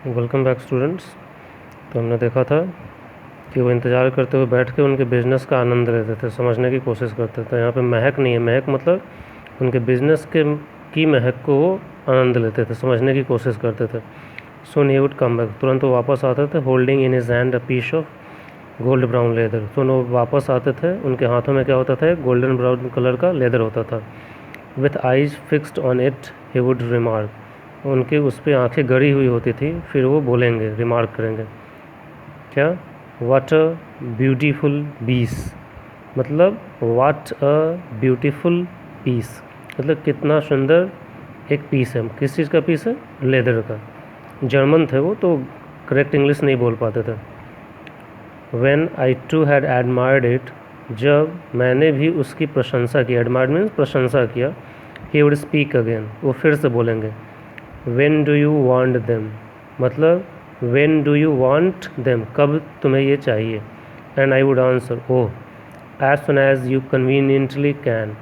Welcome back students. तो हमने देखा था कि वो इंतज़ार करते हुए बैठ के उनके बिज़नेस का आनंद लेते थे, समझने की कोशिश करते थे। यहाँ पे महक नहीं है, महक मतलब उनके बिज़नेस की महक को वो आनंद लेते थे, समझने की कोशिश करते थे। सुन ही वुड कम बैक, तुरंत वो वापस आते थे, holding in his hand a piece of gold brown leather. तो वो वापस आते थे, उनके हाथों में क्या होता था, गोल्डन ब्राउन कलर का लेदर होता था। With eyes fixed on it he would remark, उनकी उस पर आँखें गड़ी हुई होती थी, फिर वो बोलेंगे, रिमार्क करेंगे क्या, व्हाट अ ब्यूटीफुल पीस, मतलब व्हाट अ ब्यूटीफुल पीस, मतलब कितना सुंदर एक पीस है। किस चीज़ का पीस है? लेदर का। जर्मन थे वो, तो करेक्ट इंग्लिश नहीं बोल पाते थे। When I too had admired it, जब मैंने भी उसकी प्रशंसा की, एडमायर्ड मीन्स प्रशंसा किया, ही वुड स्पीक अगेन, वो फिर से बोलेंगे। When do you want them, मतलब when do you want them, कब तुम्हें ये चाहिए। And I would answer, oh as soon as you conveniently can,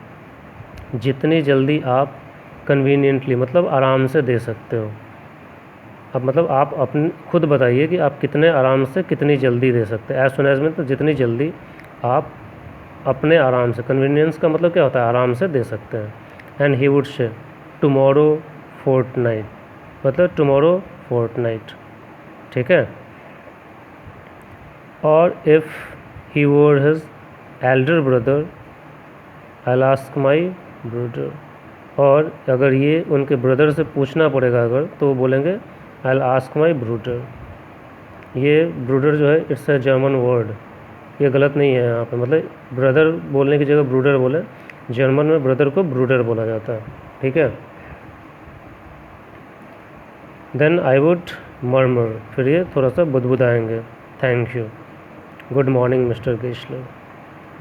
जितनी जल्दी आप कन्वीनियंटली मतलब आराम से दे सकते हो। अब मतलब आप अपने खुद बताइए कि आप कितने आराम से कितनी जल्दी दे सकते हैं। एज सुन एज में तो जितनी जल्दी आप अपने आराम से, कन्वीनियंस का मतलब क्या होता है, आराम से दे सकते हैं। And he would say tomorrow fortnight, मतलब टुमारो फोर्टनाइट, ठीक है। और if he were his elder brother I ask my brother, और अगर ये उनके ब्रदर से पूछना पड़ेगा अगर, तो वो बोलेंगे आई आस्क माई ब्रूडर। ये ब्रूडर जो है इट्स अ जर्मन वर्ड, ये गलत नहीं है यहाँ पे, मतलब ब्रदर बोलने की जगह ब्रूडर बोले। जर्मन में ब्रदर को ब्रूडर बोला जाता है, ठीक है। देन आई वुड मर्मर, फिर ये थोड़ा सा बुदबुदाएंगे, thank you. Good morning mister Gessler,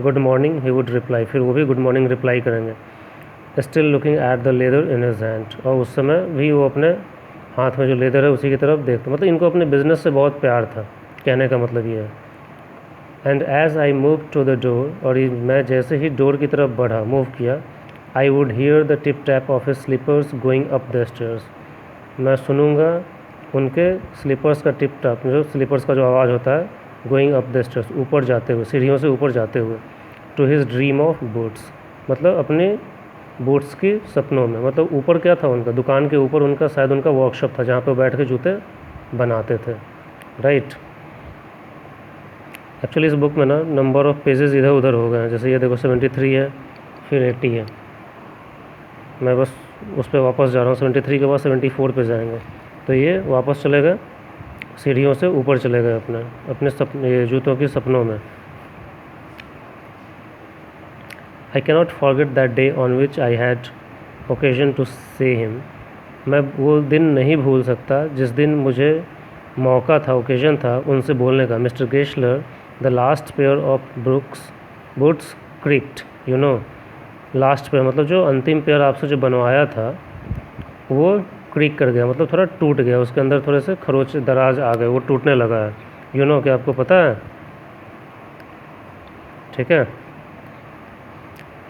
good morning he would reply, फिर वो भी गुड मॉर्निंग रिप्लाई करेंगे। Still looking at the leather in his hand, और उस समय भी वो अपने हाथ में जो लेदर है उसी की तरफ देखते, मतलब इनको अपने बिजनेस से बहुत प्यार था, कहने का मतलब ये है। And as I move to the door, और मैं जैसे ही डोर की तरफ बढ़ा, मूव किया, I would hear the tip tap of his slippers going up the stairs, मैं सुनूंगा उनके स्लीपर्स का टिप टैप, जो स्लीपर्स का जो आवाज़ होता है, गोइंग अप द स्टेयर्स, ऊपर जाते हुए, सीढ़ियों से ऊपर जाते हुए। To his dream of boots, मतलब अपने बूट्स की सपनों में, मतलब ऊपर क्या था उनका, दुकान के ऊपर उनका शायद उनका वर्कशॉप था जहाँ पे बैठ के जूते बनाते थे, राइट। एक्चुअली इस बुक में ना नंबर ऑफ़ पेजेस इधर उधर हो गए हैं, जैसे ये देखो 73 है, फिर 80 है। मैं बस उस पर वापस जा रहा हूँ, 73 के बाद 74 पे जाएंगे, तो ये वापस चले गए, सीढ़ियों से ऊपर चले गए अपने अपने सपने, जूतों के सपनों में। I cannot forget that day on which I had occasion to say him, मैं वो दिन नहीं भूल सकता जिस दिन मुझे मौका था, ओकेजन था उनसे बोलने का। Mister Gessler, the last pair of boots creaked, you know, last pair मतलब जो अंतिम पेयर आपसे जो बनवाया था वो क्रिक कर गया, मतलब थोड़ा टूट गया, उसके अंदर थोड़े से खरोच दराज आ गए, वो टूटने लगा है, यू नो, क्या आपको पता है, ठीक है।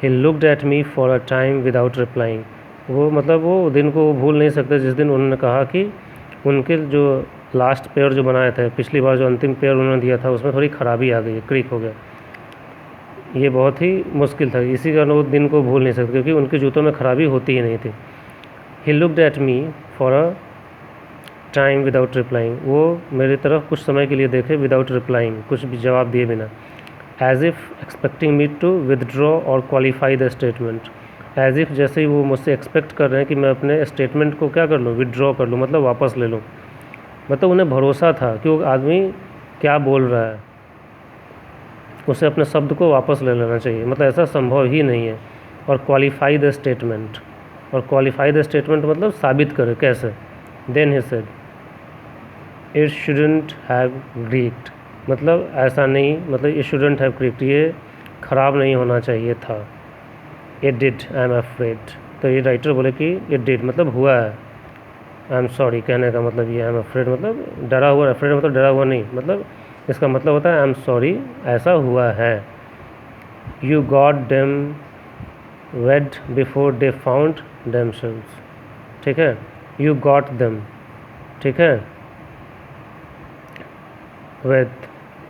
He looked at me for a time without replying, वो मतलब वो दिन को वो भूल नहीं सकते जिस दिन उन्होंने कहा कि उनके जो लास्ट पेयर जो बनाए थे, पिछली बार जो अंतिम पेयर उन्होंने दिया था उसमें थोड़ी ख़राबी आ गई, क्रिक हो गया, ये बहुत ही मुश्किल था, इसी कारण वो दिन को भूल नहीं सकते क्योंकि उनके जूतों में ख़राबी होती ही नहीं थी। He looked at me for a time without replying, वो मेरी तरफ कुछ समय के लिए देखे, विदाउट रिप्लाइंग, कुछ भी जवाब दिए बिना। As if expecting me to withdraw or qualify the statement, as if जैसे ही वो मुझसे एक्सपेक्ट कर रहे हैं कि मैं अपने स्टेटमेंट को क्या कर लूँ, विदड्रॉ कर लूँ, मतलब वापस ले लूँ, मतलब उन्हें भरोसा था कि वो आदमी क्या बोल रहा है, उसे अपने शब्द को वापस ले लेना चाहिए, मतलब ऐसा संभव ही नहीं है। Or qualify the statement, or qualify the statement मतलब साबित करे, कैसे। Then he said it shouldn't have creaked, मतलब ऐसा नहीं, मतलब इट शुडंट हैव क्रिक्ड, ये ख़राब नहीं होना चाहिए था। It did, I am afraid, तो ये राइटर बोले कि इट डिड मतलब हुआ है, आई एम सॉरी कहने का मतलब ये, आई एम अफ्रेड मतलब डरा हुआ, अफ्रेड मतलब डरा हुआ नहीं, मतलब इसका मतलब होता है आई एम सॉरी, ऐसा हुआ है। You got them wade before they found themselves, ठीक है, यू गॉट देम, ठीक है, विद,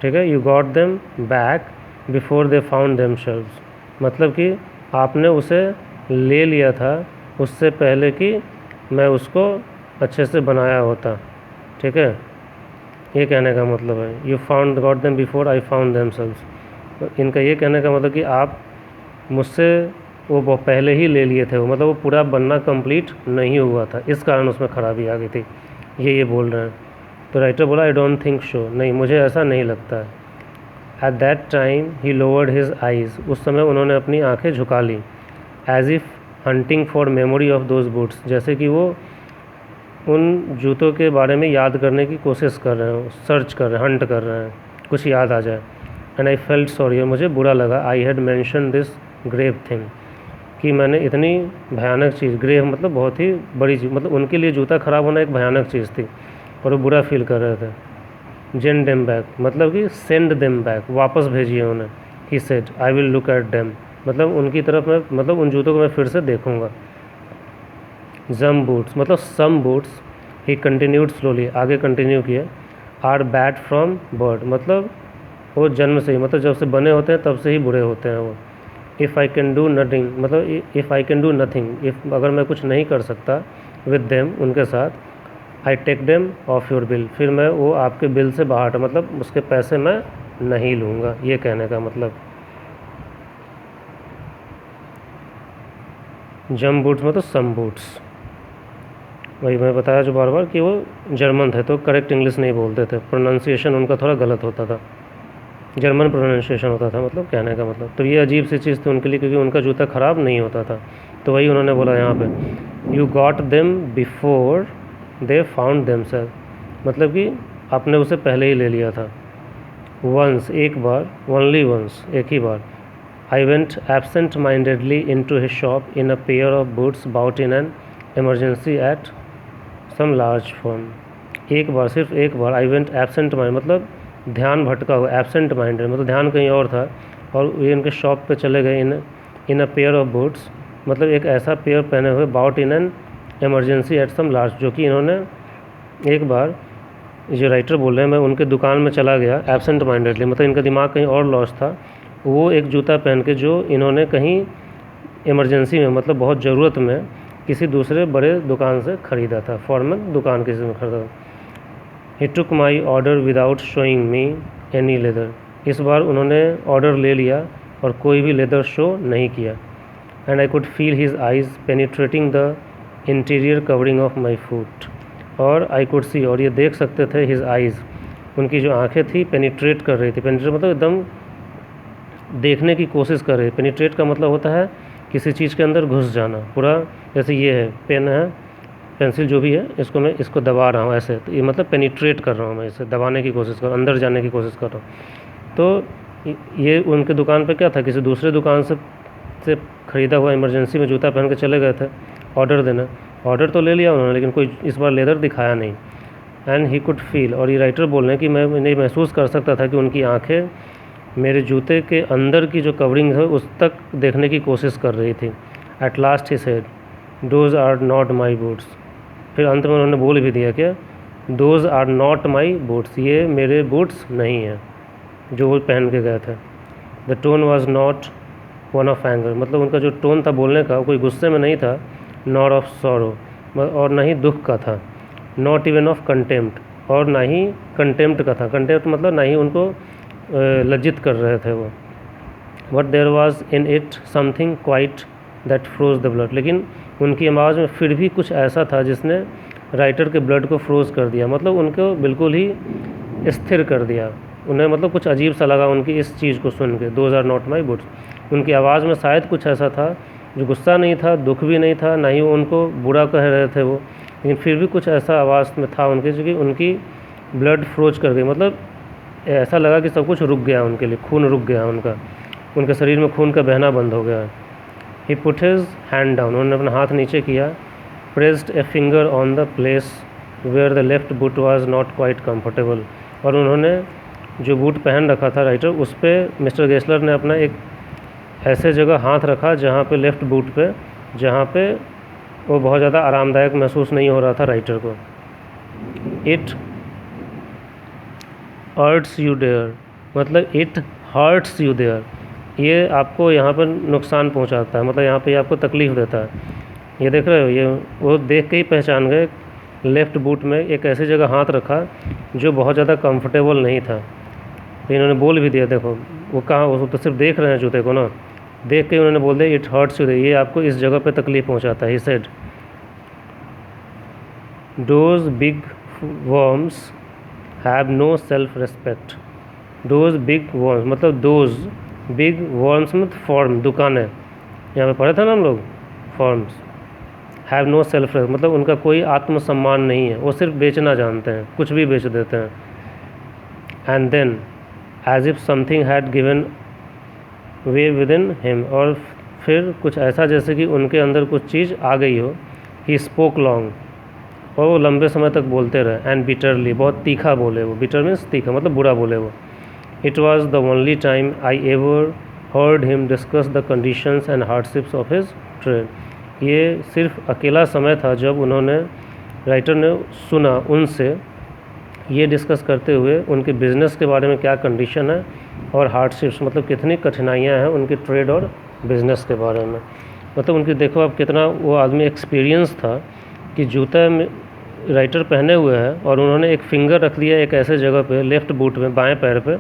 ठीक है, you got them back before they found themselves, मतलब कि आपने उसे ले लिया था उससे पहले कि मैं उसको अच्छे से बनाया होता, ठीक है, ये कहने का मतलब है। You found got them before I found themselves, इनका ये कहने का मतलब कि आप मुझसे वो पहले ही ले लिए थे, वो मतलब वो पूरा बनना कंप्लीट नहीं हुआ था, इस कारण उसमें खराबी आ गई थी, ये बोल रहे हैं। तो राइटर बोला आई डोंट थिंक सो, नहीं मुझे ऐसा नहीं लगता है। At that time he lowered his eyes, उस समय उन्होंने अपनी आंखें झुका ली। As if hunting for memory of those boots, जैसे कि वो उन जूतों के बारे में याद करने की कोशिश कर रहे हैं, सर्च कर रहे हैं, हंट कर रहे हैं, कुछ याद आ जाए। एंड आई फेल्ट सॉरी, मुझे बुरा लगा। I had mention this grave thing, कि मैंने इतनी भयानक चीज़, ग्रेव मतलब बहुत ही बड़ी चीज़, मतलब उनके लिए जूता ख़राब होना एक भयानक चीज़ थी और वो बुरा फील कर रहे थे। जेन डेम बैक, मतलब कि सेंड देम बैक, वापस भेजिए उन्हें। He said I will look at them, मतलब उनकी तरफ मैं, मतलब उन जूतों को मैं फिर से देखूँगा। जम बूट्स, मतलब सम बूट्स, ही कंटिन्यूड स्लोली, आगे कंटिन्यू किए, आर बैड फ्रॉम बर्ड, मतलब वो जन्म से ही, मतलब जब से बने होते हैं तब से ही बुरे होते हैं वो। If I can do nothing, मतलब if I can do nothing, if अगर मैं कुछ नहीं कर सकता विद देम, उनके साथ, I take them off your bill, फिर मैं वो आपके बिल से बाहर, मतलब उसके पैसे मैं नहीं लूँगा, ये कहने का मतलब। जम बूट्स मतलब सम बूट्स, वही मैं बताया जो बार बार कि वो जर्मन थे तो करेक्ट इंग्लिश नहीं बोलते थे, प्रोनाउंसिएशन उनका थोड़ा गलत होता था, जर्मन प्रोनाउंसिएशन होता था, मतलब कहने का मतलब। तो ये अजीब सी चीज़ थी उनके लिए, क्योंकि उनका जूता ख़राब नहीं होता था। तो वही उन्होंने बोला यहाँ पे, you got them before they found themself, मतलब कि आपने उसे पहले ही ले लिया था। वंस, एक बार, ओनली वंस, एक ही बार, I went absent mindedly into his shop in a pair of boots bought in an emergency at some large firm, एक बार, सिर्फ एक बार, आई वेंट एबसेंट माइंड, मतलब ध्यान भटका हुआ, एबसेंट माइंडेड मतलब ध्यान कहीं और था, और ये इनके शॉप पे चले गए in a pair of boots, मतलब एक ऐसा पेयर पहने हुए, bought in an emergency at some large, जो कि इन्होंने एक बार, जो राइटर बोल रहे हैं, मैं उनके दुकान में चला गया एबसेंट माइंडेडली, मतलब इनका दिमाग कहीं और लॉस्ट था, वो एक जूता पहन के जो इन्होंने कहीं इमरजेंसी में, मतलब बहुत ज़रूरत में किसी दूसरे बड़े दुकान से ख़रीदा था, फॉर्मल दुकान किसी में ख़रीदा था। He took my order without showing me any leather, इस बार उन्होंने ऑर्डर ले लिया और कोई भी लेदर शो नहीं किया। And I could feel his eyes penetrating the interior covering of my foot, और आई कुड सी, और ये देख सकते थे, हिज आइज़, उनकी जो आंखें थी पेनिट्रेट कर रही थी, पेनिट्रेट मतलब एकदम देखने की कोशिश कर रही है। पेनिट्रेट का मतलब होता है किसी चीज़ के अंदर घुस जाना पूरा, जैसे ये है पेन है, पेंसिल जो भी है, इसको मैं इसको दबा रहा हूँ ऐसे, तो ये मतलब पेनिट्रेट कर रहा हूँ, मैं इसे दबाने की कोशिश कर रहा हूँ, अंदर जाने की कोशिश कर रहा हूँ। तो ये उनके दुकान पे क्या था, किसी दूसरे दुकान से ख़रीदा हुआ इमरजेंसी में जूता पहन के चले गए थे ऑर्डर देना, ऑर्डर तो ले लिया उन्होंने, लेकिन कोई इस बार लेदर दिखाया नहीं। एंड ही कुड फील, और ये राइटर बोल रहे हैं कि मैं नहीं महसूस कर सकता था कि उनकी आँखें मेरे जूते के अंदर की जो कवरिंग है उस तक देखने की कोशिश कर रही थी। At last he said those are not my boots, फिर अंत में उन्होंने बोल भी दिया क्या, those are not my boots, ये मेरे बूट्स नहीं हैं जो वो पहन के गए थे। The tone was not one of anger, मतलब उनका जो टोन था बोलने का, कोई गुस्से में नहीं था, नॉट ऑफ सॉरो, और ना ही दुख का था, नॉट इवन ऑफ कंटेम्प्ट, और ना ही कंटेम्प्ट का था, कंटेम्प्ट मतलब ना ही उनको लज्जित कर रहे थे वो। But there was in it something quite that froze the blood, लेकिन उनकी आवाज़ में फिर भी कुछ ऐसा था जिसने राइटर के ब्लड को फ्रोज कर दिया, मतलब उनको बिल्कुल ही स्थिर कर दिया। उन्हें मतलब कुछ अजीब सा लगा उनकी इस चीज़ को सुन के, those are not my boots. उनकी आवाज़ में शायद कुछ ऐसा था जो गुस्सा नहीं था, दुख भी नहीं था, ना ही उनको बुरा कह रहे थे वो, लेकिन फिर भी कुछ ऐसा आवाज़ में था उनके जो कि उनकी ब्लड फ्रोज कर गई, मतलब ऐसा लगा कि सब कुछ रुक गया उनके लिए, खून रुक गया उनका, उनके शरीर में खून का बहना बंद हो गया। He put his hand down, उन्होंने अपना हाथ नीचे किया, pressed a finger on the place where the left boot was not quite comfortable, और उन्होंने जो बूट पहन रखा था राइटर, उस पर मिस्टर गेस्लर ने अपना एक ऐसे जगह हाथ रखा जहाँ पे लेफ़्ट बूट पे, जहाँ पे वो बहुत ज़्यादा आरामदायक महसूस नहीं हो रहा था राइटर को। इट हर्ट्स यू देयर, मतलब इट हर्ट्स यू देयर, ये आपको यहाँ पर नुकसान पहुँचाता है, मतलब यहाँ पे आपको तकलीफ़ देता है। ये देख रहे हो, ये वो देख के ही पहचान गए। लेफ़्ट बूट में एक ऐसी जगह हाथ रखा जो बहुत ज़्यादा कंफर्टेबल नहीं था, तो इन्होंने बोल भी दिया। देखो वो कहाँ, वो तो सिर्फ देख रहे हैं जूते को ना, देख के उन्होंने बोल दिया इट हर्ट्स यू, ये आपको इस जगह पे तकलीफ़ पहुँचाता है। He said those big worms have no self respect. Those big worms मतलब दोज बिग वर्म्स मतलब फॉर्म, दुकानें, यहाँ पे पढ़े थे ना हम लोग, फॉर्म्स। हैव नो सेल्फ मतलब उनका कोई आत्मसम्मान नहीं है, वो सिर्फ बेचना जानते हैं, कुछ भी बेच देते हैं। And then as if something had given way within him, और फिर कुछ ऐसा जैसे कि उनके अंदर कुछ चीज़ आ गई हो। ही स्पोक लॉन्ग, और वो लंबे समय तक बोलते रहे। एंड बिटरली, बहुत तीखा बोले वो, बिटर मीन्स तीखा मतलब बुरा बोले वो। It was the only time I ever heard him discuss the conditions and hardships of his trade. ये सिर्फ अकेला समय था जब उन्होंने, राइटर ने सुना उनसे ये डिस्कस करते हुए उनके बिज़नेस के बारे में क्या कंडीशन है, और हार्डशिप्स मतलब कितनी कठिनाइयाँ हैं उनके ट्रेड और बिज़नेस के बारे में। मतलब उनकी, देखो अब कितना वो आदमी एक्सपीरियंस था कि जूता में राइटर पहने हुए है और उन्होंने एक फिंगर रख दिया एक ऐसे जगह पे, लेफ़्ट बूट में, बाएं पैर पे,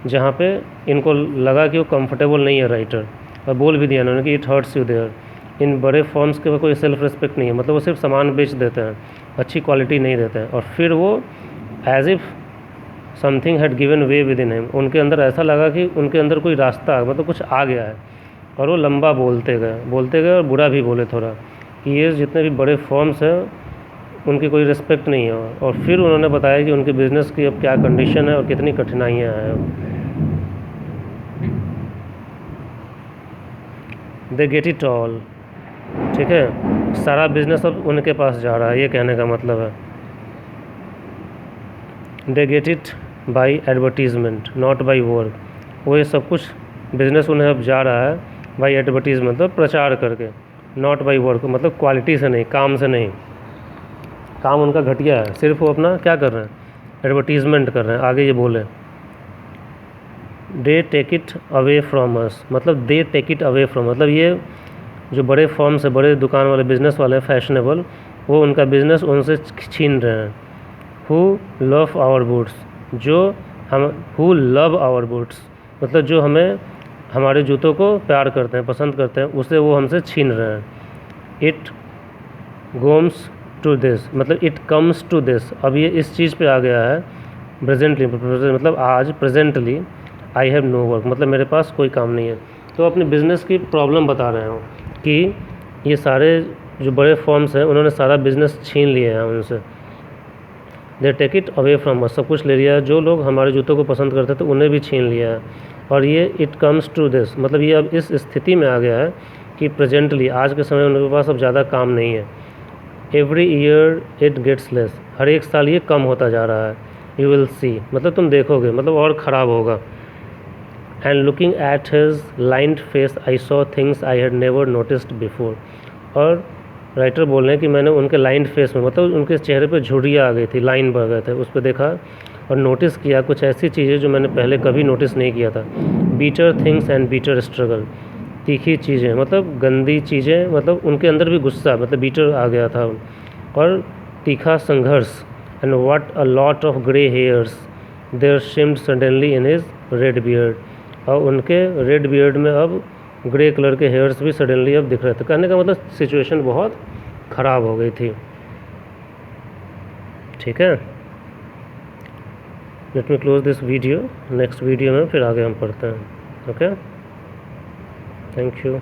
जहाँ पे इनको लगा कि वो कंफर्टेबल नहीं है राइटर, और बोल भी दिया उन्होंने कि इट हर्ट्स यू देयर। इन बड़े फॉर्म्स के कोई सेल्फ रिस्पेक्ट नहीं है, मतलब वो सिर्फ सामान बेच देते हैं, अच्छी क्वालिटी नहीं देते हैं। और फिर वो as if something had given way within him, उनके अंदर ऐसा लगा कि उनके अंदर कोई रास्ता, मतलब कुछ आ गया है, और वो लंबा बोलते गए और बुरा भी बोले थोड़ा, कि ये जितने भी बड़े फॉर्म्स हैं उनकी कोई रिस्पेक्ट नहीं है। और फिर उन्होंने बताया कि उनके बिज़नेस की अब क्या कंडीशन है और कितनी कठिनाइयाँ हैं। दे गेट इट ऑल, ठीक है, सारा बिजनेस अब उनके पास जा रहा है, ये कहने का मतलब है। They get it by advertisement not by work, वो ये सब कुछ बिज़नेस उन्हें अब जा रहा है बाई एडवर्टीज़मेंट, मतलब प्रचार करके, नॉट बाई वर्क मतलब क्वालिटी से नहीं, काम से नहीं। काम उनका घटिया है, सिर्फ वो अपना क्या कर रहे हैं, एडवर्टीज़मेंट कर रहे हैं। आगे ये बोले they take it away from us, मतलब they take it away from, मतलब ये जो बड़े फॉर्म से, बड़े दुकान वाले, बिज़नेस वाले, फैशनेबल, वो उनका बिज़नेस उनसे छीन रहे हैं। हु लव आवर बूट्स, जो हम, हु लव आवर बूट्स मतलब जो हमें, हमारे जूतों को प्यार करते हैं, पसंद करते हैं, उसे वो हमसे छीन रहे हैं। इट गोम्स टू दिस मतलब इट कम्स टू दिस, अब ये इस चीज़ पे आ गया है प्रेजेंटली, मतलब आज presently, I have no work मतलब मेरे पास कोई काम नहीं है। तो अपने बिज़नेस की प्रॉब्लम बता रहे हो कि ये सारे जो बड़े फॉर्म्स हैं उन्होंने सारा बिज़नेस छीन लिया है उनसे। They take it away from us, सब कुछ ले लिया है, जो लोग हमारे जूतों को पसंद करते थे उन्हें भी छीन लिया है। और ये इट कम्स टू दिस मतलब ये अब इस स्थिति में आ गया है कि प्रेजेंटली, आज के समय उनके पास अब ज़्यादा काम नहीं है। Every year it gets less, हर एक साल ये कम होता जा रहा है। यू विल सी मतलब तुम देखोगे, मतलब और ख़राब होगा। And looking at his lined face I saw things I had never noticed before, और राइटर बोल रहे हैं कि मैंने उनके लाइंड फेस में, मतलब उनके चेहरे पे झुर्रियाँ आ गई थी, लाइन बढ़ गए थे, उस पर देखा और नोटिस किया कुछ ऐसी चीज़ें जो मैंने पहले कभी नोटिस नहीं किया था। Bitter things and bitter struggle, तीखी चीज़ें मतलब गंदी चीज़ें, मतलब उनके अंदर भी गुस्सा, मतलब बीटर आ गया था, और तीखा संघर्ष। And what a lot of grey hairs there seemed suddenly in his red beard, और उनके रेड बियर्ड में अब ग्रे कलर के हेयर्स भी सडनली अब दिख रहे थे। कहने का मतलब सिचुएशन बहुत ख़राब हो गई थी। ठीक है, let me close this video, next video में फिर आगे हम पढ़ते हैं। Okay, thank you.